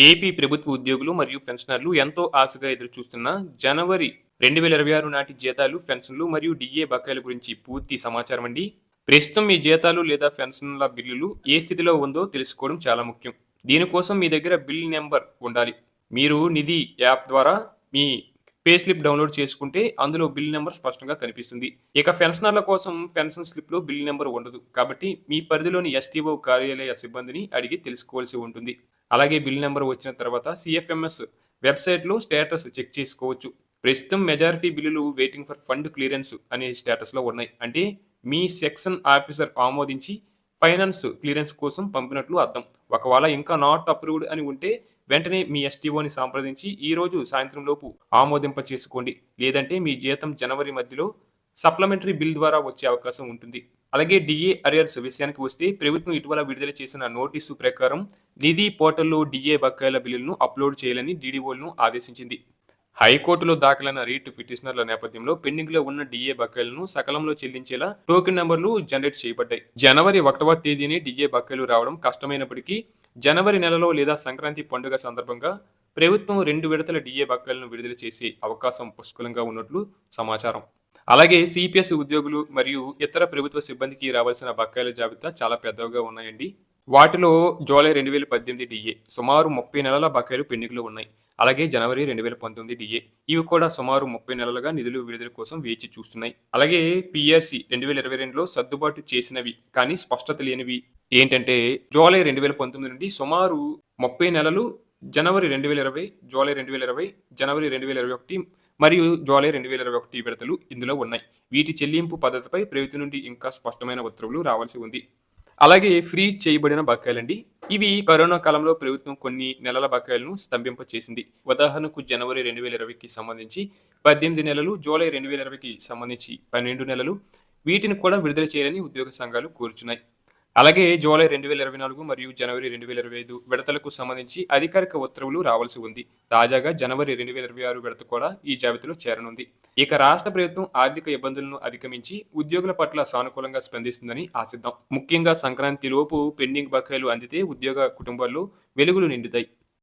AP ప్రభుత్వ ఉద్యోగులు మరియు పెన్షనర్లు ఎంతో ఆశగా ఎదురుచూస్తున్న జనవరి 2026 నాటి జీతాలు, పెన్షన్లు మరియు డిఏ బకాయిల గురించి పూర్తి సమాచారం అండి. ప్రస్తుతం మీ జీతాలు లేదా పెన్షన్ల బిల్లులు ఏ స్థితిలో ఉందో తెలుసుకోవడం చాలా ముఖ్యం. దీనికోసం మీ దగ్గర బిల్ నెంబర్ ఉండాలి. మీరు నిధి యాప్ ద్వారా మీ పే స్లిప్ డౌన్లోడ్ చేసుకుంటే అందులో బిల్ నెంబర్ స్పష్టంగా కనిపిస్తుంది. ఇక పెన్షనర్ల కోసం పెన్షన్ స్లిప్‌లో బిల్ నెంబర్ ఉండదు. కాబట్టి మీ పరిధిలోని ఎస్టీఓ కార్యాలయ సిబ్బందిని అడిగి తెలుసుకోవాల్సి ఉంటుంది. అలాగే బిల్ నెంబర్ వచ్చిన తర్వాత సీఎఫ్ఎంఎస్ వెబ్‌సైట్‌లో స్టేటస్ చెక్ చేసుకోవచ్చు. ప్రస్తుతం మెజారిటీ బిల్లులు వెయిటింగ్ ఫర్ ఫండ్ క్లియరెన్స్ అనే స్టేటస్‌లో ఉన్నాయి. అంటే మీ సెక్షన్ ఆఫీసర్ ఆమోదించి ఫైనాన్స్ క్లియరెన్స్ కోసం పంపినట్లు అర్థం. ఒకవేళ ఇంకా నాట్ అప్రూవ్డ్ అని ఉంటే వెంటనే మీ ఎస్టీఓని సంప్రదించి ఈ రోజు సాయంత్రం లోపు ఆమోదింప చేసుకోండి. లేదంటే మీ జీతం జనవరి మధ్యలో సప్లిమెంటరీ బిల్ ద్వారా వచ్చే అవకాశం ఉంటుంది. అలాగే డిఏ అరియర్స్ విషయానికి వస్తే ప్రభుత్వం ఇటీవల విడుదల చేసిన నోటీసు ప్రకారం నిధి పోర్టల్లో డిఏ బకాయిల బిల్లులను అప్లోడ్ చేయాలని డీడీఓలను ఆదేశించింది. హైకోర్టులో దాఖలైన రీట్ పిటిషనర్ల నేపథ్యంలో పెండింగ్లో ఉన్న డిఏ బకాయిలను సకాలంలో చెల్లించేలా టోకెన్ నంబర్లు జనరేట్ చేయబడ్డాయి. జనవరి 1వ తేదీనే డిఏ బకాయిలు రావడం కష్టమైనప్పటికీ జనవరి నెలలో లేదా సంక్రాంతి పండుగ సందర్భంగా ప్రభుత్వం 2 విడతల డిఏ బకాయిలను విడుదల చేసే అవకాశం పుష్కలంగా ఉన్నట్లు సమాచారం. అలాగే సిపిఎస్ ఉద్యోగులు మరియు ఇతర ప్రభుత్వ సిబ్బందికి రావాల్సిన బకాయిల జాబితా చాలా పెద్దవిగా ఉన్నాయండి. వాటిలో జూలై 2018 డిఏ సుమారు 30 నెలల బకాయిలు పెండింగ్‌లో ఉన్నాయి. అలాగే జనవరి 2019 డిఏ ఇవి కూడా సుమారు 30 నెలలుగా నిధులు విడుదల కోసం వేచి చూస్తున్నాయి. అలాగే పీఆర్సీ 2022లో సర్దుబాటు చేసినవి కానీ స్పష్టత లేనివి ఏంటంటే జూలై 2019 నుండి సుమారు 30 నెలలు, జనవరి 2020, జూలై 2020, జనవరి 2021 మరియు జూలై 2021 విడతలు ఇందులో ఉన్నాయి. వీటి చెల్లింపు పద్ధతిపై ప్రభుత్వం నుండి ఇంకా స్పష్టమైన ఉత్తర్వులు రావాల్సి ఉంది. అలాగే ఫ్రీజ్ చేయబడిన బకాయిలండి. ఇవి కరోనా కాలంలో ప్రభుత్వం కొన్ని నెలల బకాయిలను స్తంభింప చేసింది. ఉదాహరణకు జనవరి 2020కి సంబంధించి 18 నెలలు, జూలై 2020కి సంబంధించి 12 నెలలు వీటిని కూడా విడుదల చేయాలని ఉద్యోగ సంఘాలు కోరుచున్నాయి. అలాగే జూలై 2024 మరియు జనవరి 2025 విడతలకు సంబంధించి అధికారిక ఉత్తర్వులు రావాల్సి ఉంది. తాజాగా జనవరి 2026 విడత కూడా ఈ జాబితాలో చేరనుంది. ఇక రాష్ట్ర ప్రభుత్వం ఆర్థిక ఇబ్బందులను అధిగమించి ఉద్యోగుల పట్ల సానుకూలంగా స్పందిస్తుందని ఆశిద్దాం. ముఖ్యంగా సంక్రాంతి లోపు పెండింగ్ బకాయిలు అందితే ఉద్యోగ కుటుంబాల్లో వెలుగులు నిండుతాయి.